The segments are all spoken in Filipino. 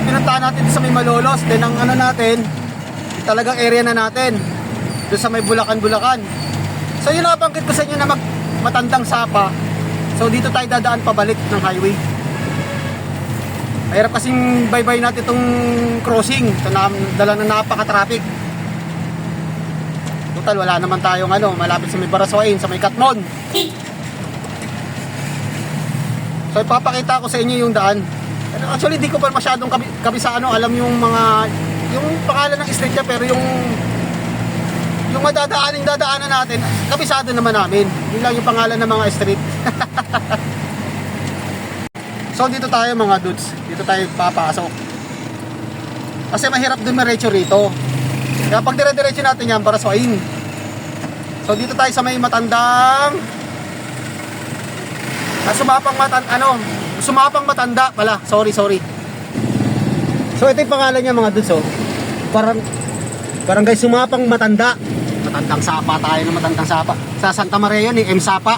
pinuntahan natin sa may Malolos. Then ang ano natin, talagang area na natin. Doon sa may Bulacan. So yun nabanggit ko sa inyo na Matandang Sapa. So dito tayo dadaan pabalik ng highway. Mahirap kasing baybay natin itong crossing. So dala na napaka-traffic. Total wala naman tayong malapit sa may Baraswain, sa may Katmon. So ipapakita ko sa inyo yung daan. Actually di ko pa masyadong kabisaan alam yung pangalan ng street niya, pero yung dadaanan natin, kabisado naman namin. Yun lang yung pangalan ng mga street. So dito tayo mga dudes, dito tayo papasok. Kasi mahirap dumiretso rito. Kaya pag dire-diretso natin yan para Baraswain. So dito tayo sa may Matandang Sumapang Matanda pala. Sorry. So ito yung pangalan niya mga dudes. Barangay Sumapang Matanda. Matandang Sapa tayo na Matandang Sapa. Sa Santa Maria yun, M Sapa.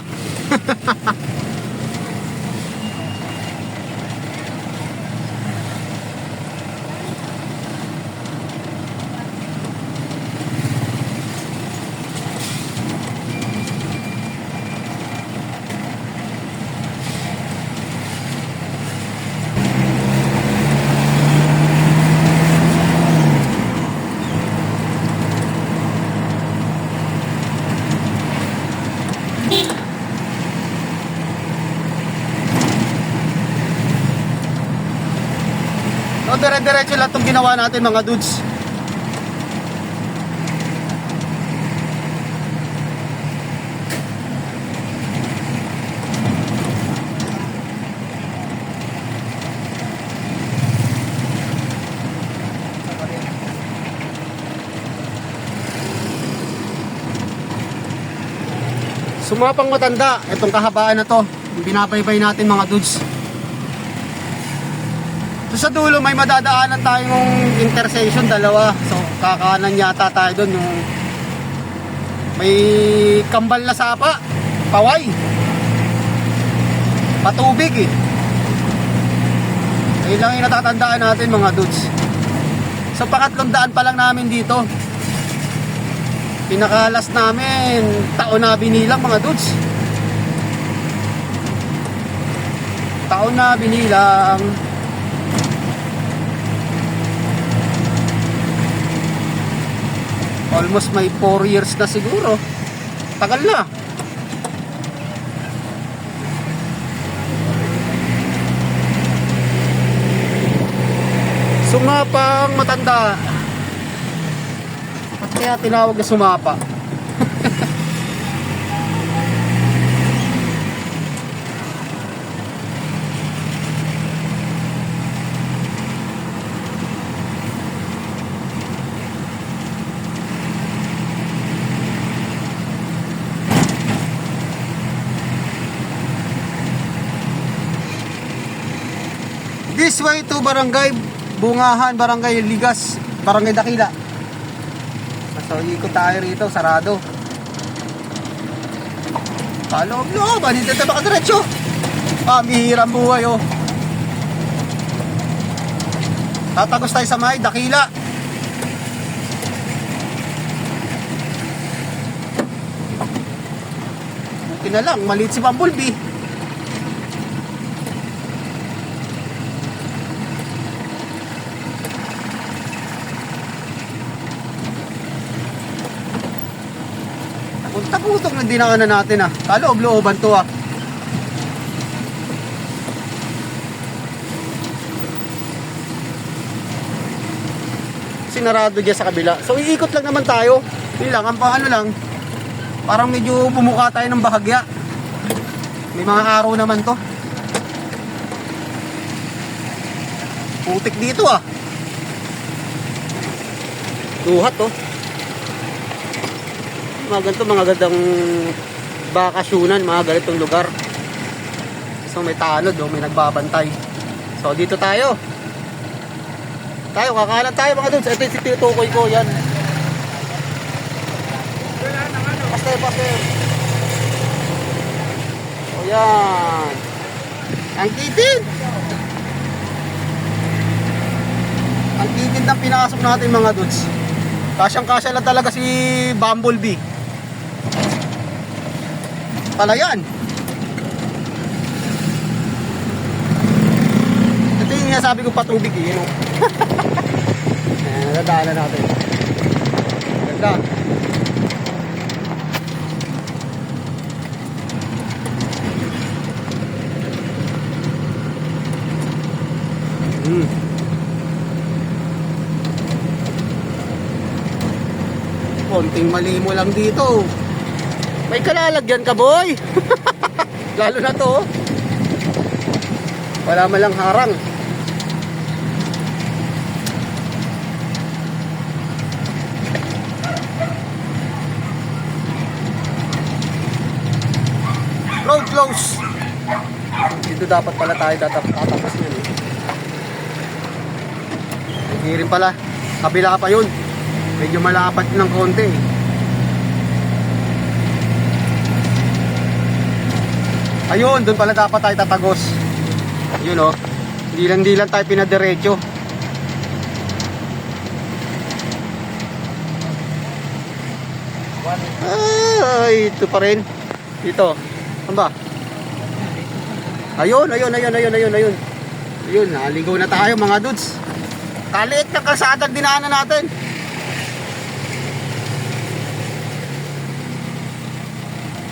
So dire-diretso lang itong ginawa natin mga dudes. Sumapang Matanda, itong kahabaan na to, binabaybay natin mga dudes. So sa dulo may madadaanan tayong intersection, dalawa. So kakanan yata tayo doon, yung may Kambal na Sapa, Paway, Patubig Ayun lang yung natatandaan natin mga dudes. So pangatlong daan pa lang namin dito. Pinakalas namin Taon na Binilang mga dudes. Taon na Binilang. Almost may 4 years na siguro. Tagal na. Sumapang Matanda. At kaya tinawag na Sumapa. This way to Barangay Bungahan, Barangay Ligas, Barangay Dakila. So ikot tayo rito, sarado. Paloob-loob, hindi tayo makadiretso. Mihirang buhay Tatagos tayo sa may Dakila. Buti na lang, maliit si Bumblebee. Punta-putok na dinaanan natin Kaloob-looban to Sinarado dyan sa kabila. So iikot lang naman tayo. Yun lang, ang lang. Parang medyo bumuka tayo ng bahagya. May mga araw naman to. Putik dito Duhat mga ganito, mga gandang bakasyunan, mga ganitong lugar. So may tanod may nagbabantay. So dito tayo kakanan tayo mga dudes. Ito yung tinutukoy ko yan. Paster. O yan, ang titin. magandang pinasok natin mga dudes. Kasyang-kasya lang talaga si Bumblebee. Palayan. Ito yung sinasabi ko patubig eh, you know? Nadaanan natin. Ganda. Konting mali mo lang dito. May kalalagyan ka, boy. Lalo na to. Wala man lang harang. Road close. Dito dapat pala tayo tatapos yun eh. Hindi rin pala. Kabila pa yun. Medyo malapat ng konti. Ayun, doon pala dapat tayo tatagos. Yun oh. Hindi lang tayo pinadiretso. Ay, ito pa rin. Dito. Ano ba? Ayun. Ayun, naligaw na tayo mga dudes. Kaliit ng kalsada dinaanan natin.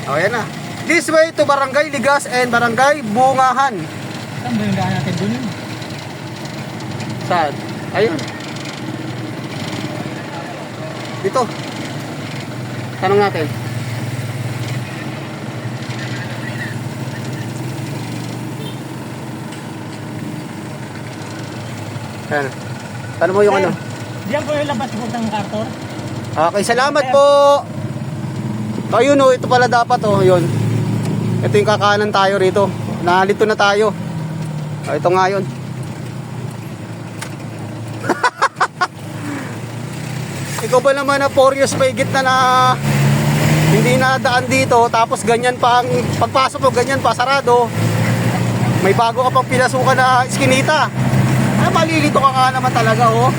O, yan na. This way to Barangay Ligas and Barangay Bungahan. Saan ba yung daan natin dun? Saan? Ayun. Dito. Tanong natin. Ayan. Tanong mo yung ano? Diyan po yung labas po ng Cartor. Okay, salamat po. Ayun oh, ito pala dapat oh, yun. Ito yung kakanan tayo rito. Nalito na tayo. Ito nga yun. Ikaw ba naman na 4 years pa higit na hindi na daan dito, tapos ganyan pa ang pagpasok mo, ganyan pa sarado. May bago ka pang pinasukan na iskinita. Ay, malilito ka naman talaga oh.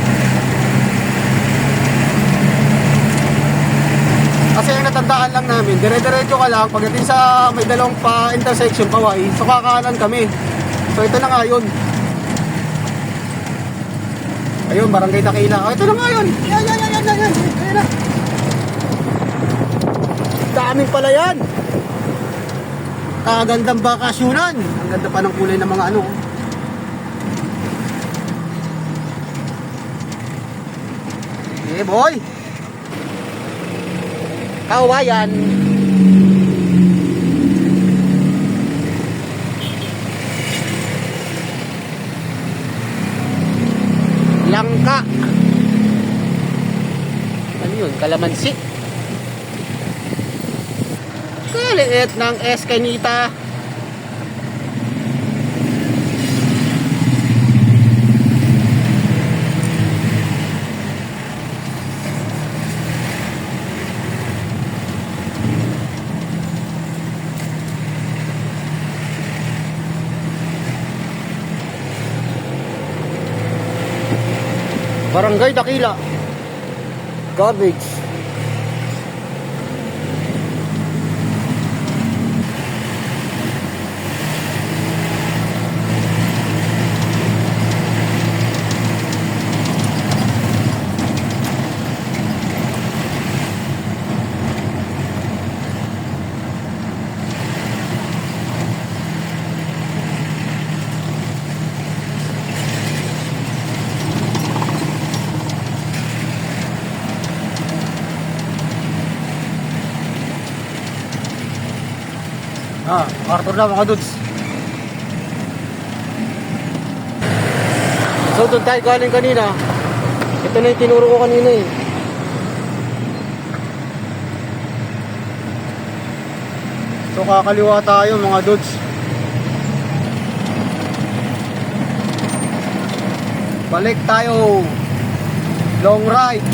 Kasi yung natandaan lang namin, dire-diretso ka lang, pagdating sa may dalawang pa intersection, paway, so kakanan kami. So ito na nga yun. Ayun, Barangay Dakila. Oh, ito na nga yun. Yan. Ayun na. Daming pala yan. Kagandang bakasyunan. Ang ganda pa ng kulay ng mga ano. Okay, boy. Kawayan. Langka. Ano yun? Kalamansi. Kaliit ng eskanita. Barangay Dakila. Garbage. Arthur na mga dudes. So doon tayo galing kanina. Ito na yung tinuro ko kanina eh. So kakaliwa tayo mga dudes. Balik tayo. Long ride.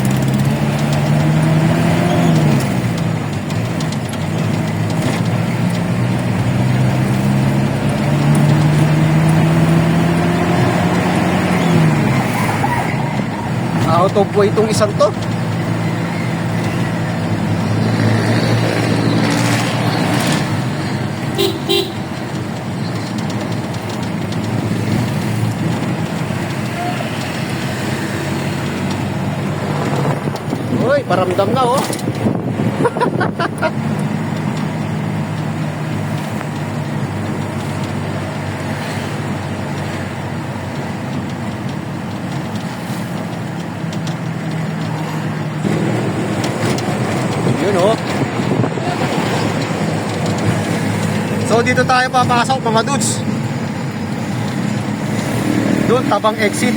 Out of way itong isang to. Uy, paramdam na oh. Yun oh. So dito tayo papasok mga dudes. Doon tabang exit.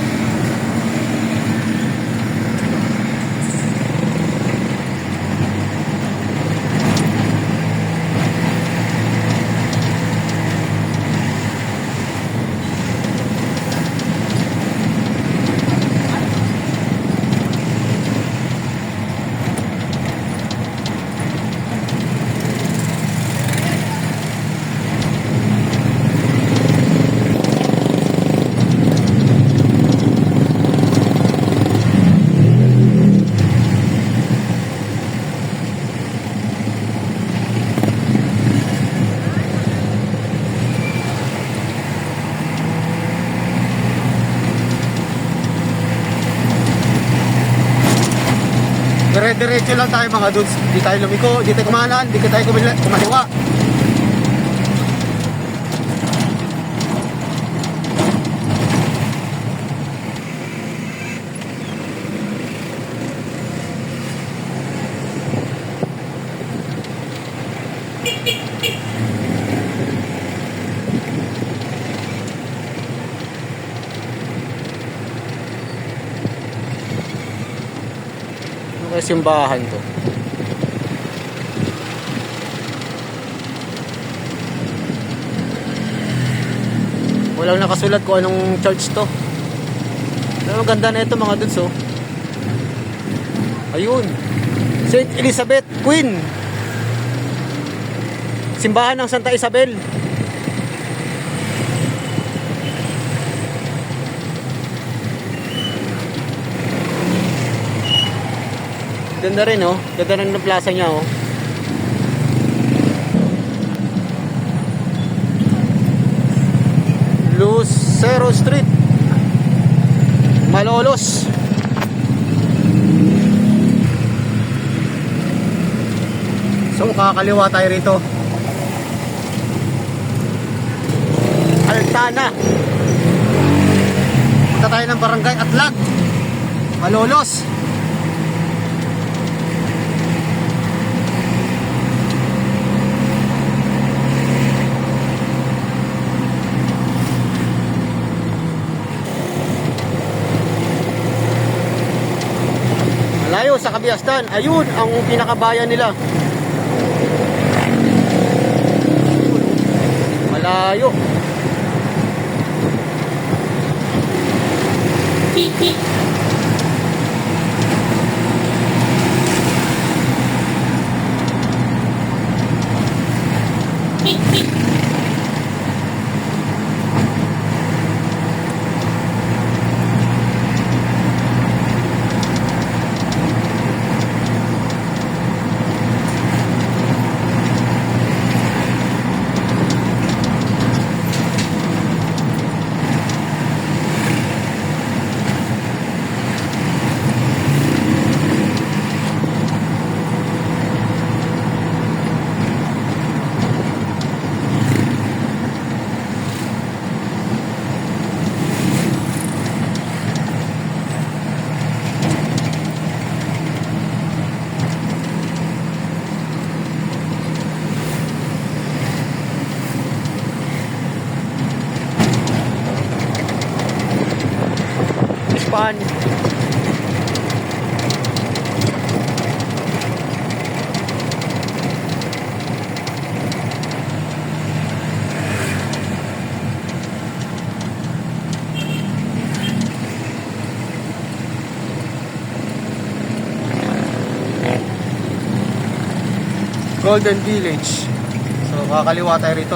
Dire-diretso lang tayo mga dudes. Di tayo lumiko, di tayo kumanan, di tayo kumaliwa. Ano kaya simbahan to? Walang nakasulat kung anong church to. Pero ang ganda na ito mga dudes oh. Ayun, St. Elizabeth Queen, simbahan ng Santa Isabel. Ganda rin oh. Ganda rin ng plaza niya oh. Lucero Street, Malolos. So kakaliwa tayo rito. Altana. Punta tayo ng Barangay Atlag, Malolos. Malayo sa Kabiastan. Ayun ang pinakabayan nila. Malayo. Pan. Golden Village. So kakaliwa tayo rito.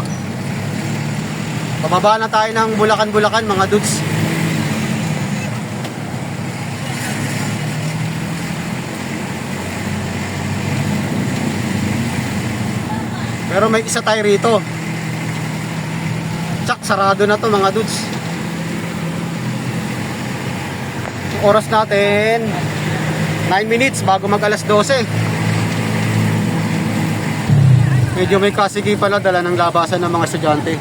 Pababa na tayo ng Bulacan mga dudes. Pero may isa tayo rito. Tsak, sarado na to mga dudes. Yung oras natin 9 minutes bago mag alas 12. Medyo may kasigi pala, dala ng labasan ng mga estudyante.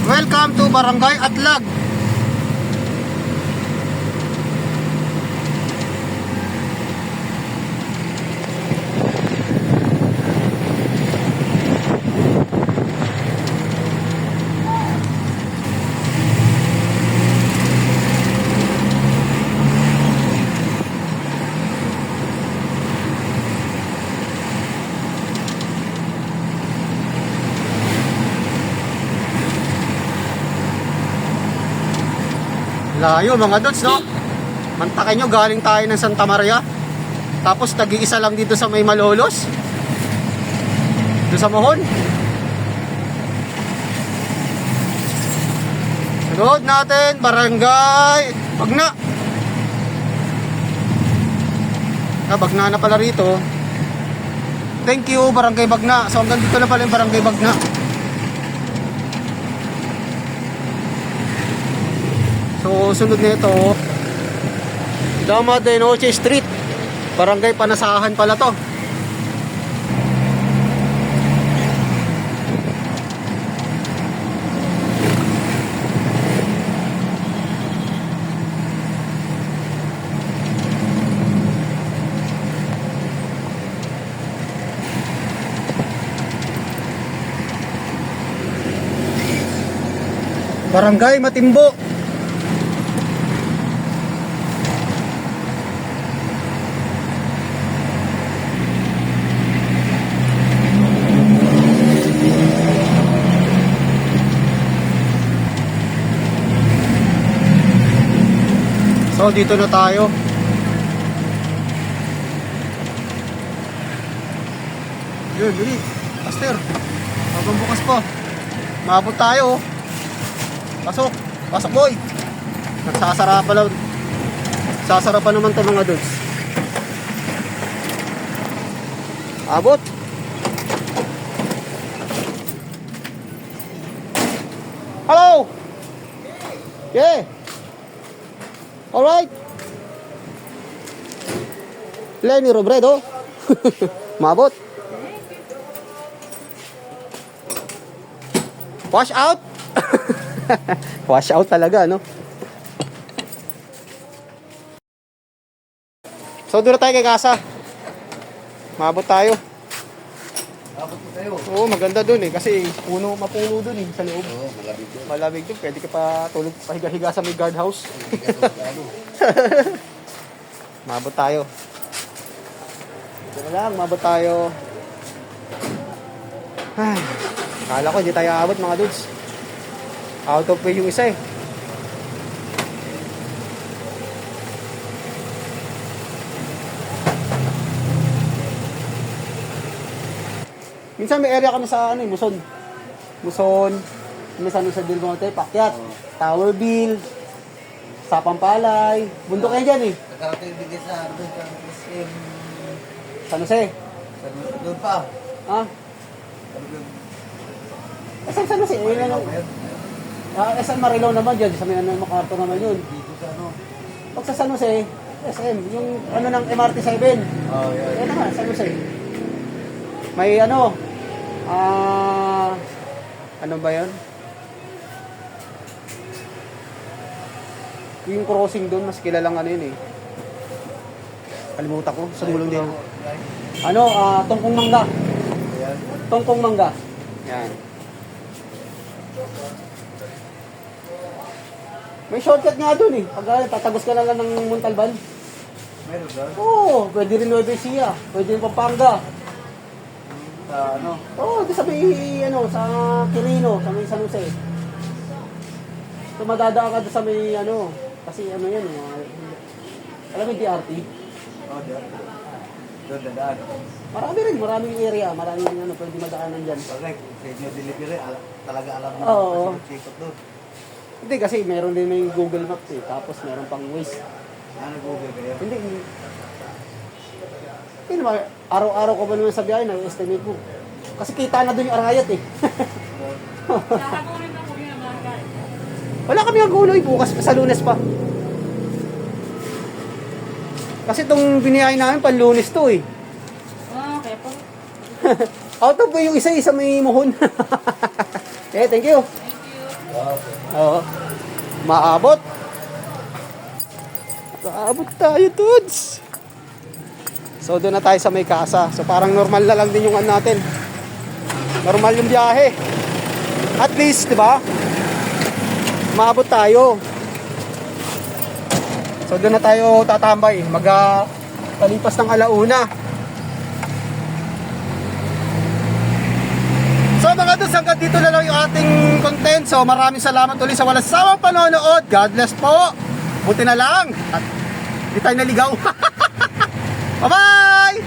Welcome to Barangay Atlag. Layo mga dots, no? Mantakin nyo, galing tayo ng Santa Maria. Tapos tag-iisa lang dito sa may Malolos. Dito sa Mohon. Sunod natin, Barangay Bagna. Bagna na pala rito. Thank you, Barangay Bagna. So hanggang dito na pala yung Barangay Bagna. So, sunod nito, Dama de Noche Street, Barangay Panasahan pala to. Barangay Matimbo. So dito na tayo. Yun, dali. Master. Habang bukas pa. Maabot tayo. Pasok. Pasok boy. Nagsasara pa lang. Sasara pa naman to mga dudes. Abot. Hello. Yeah. Alright. Lenny Robredo. Mabot. Wash out. Wash out talaga, no? So, doon na tayo kay Kasa. Mabot tayo. Abot po tayo. Oo, maganda doon eh. Kasi mapuno doon eh, sa loob. Oo, malabig doon. Malamig doon. Pwede ka pa tulog, pahiga-higa sa may guardhouse. Mabot tayo. Dito na lang, mabot tayo. Ay, kala ko hindi tayo aabot mga dudes. Out of way yung isa eh. Minsan may area kami sa Muson. Muson, minsan sa Del Monte, Pakyat, Towerville, Sapampalay, bundok kayo dyan eh. Nagkakating bigay sa doon sa SM. San Jose. Doon pa. Ha? San Jose? Yun lang. SM Marilao naman dyan, sa may MacArthur naman yun. Dito sa ano. Pag sa San Jose, SM, yung ng MRT7. Oh, yeah. Yan naman, San Jose. May ano ba yun? Yung crossing doon, mas kilalang ano yun eh. Kalimutan ko, sumulong din. Tongkong Mangga. Ayan. Tongkong Mangga. Yan. May shortcut nga doon eh. Pag tatagos ka na lang ng Montalban. Meron ba? Oo, pwede rin Nueva Ecija. Pwede rin Pampanga. ano? Oo, di sa may, sa Quirino, sa may San Jose. So, madadaan ka doon sa may, kasi yan, alam mo yung DRT? Oh, diyan. Doon dadaan. Maraming area, maraming pwede madaanan dyan. Correct. Sa inyo delivery, talaga alam mo. Oo. Sikot doon. Hindi, kasi meron din may Google Maps tapos meron pang Waze. Ano Google kayo? Hindi naman, araw-araw ko ba naman sa biyahe, na-estimate mo. Kasi kita na doon yung Arayat eh. Wala kami ang guloy, bukas pa sa Lunes pa. Kasi itong biniyahe namin, pan-Lunes to eh. Okay po. Out of yung isa-isa may muhon. Okay, thank you. Okay. Oo. Maabot. Maabot tayo, Tuds. So, doon na tayo sa may kasa. So, parang normal na lang din yung natin. Normal yung biyahe. At least, di ba? Maabot tayo. So, doon na tayo tatambay. Talipas ng alauna. So mga Dudes, hanggang dito na lang yung ating content. So maraming salamat ulit sa walang sawang panonood. God bless po. Buti na lang. At di tayo naligaw. Bye-bye!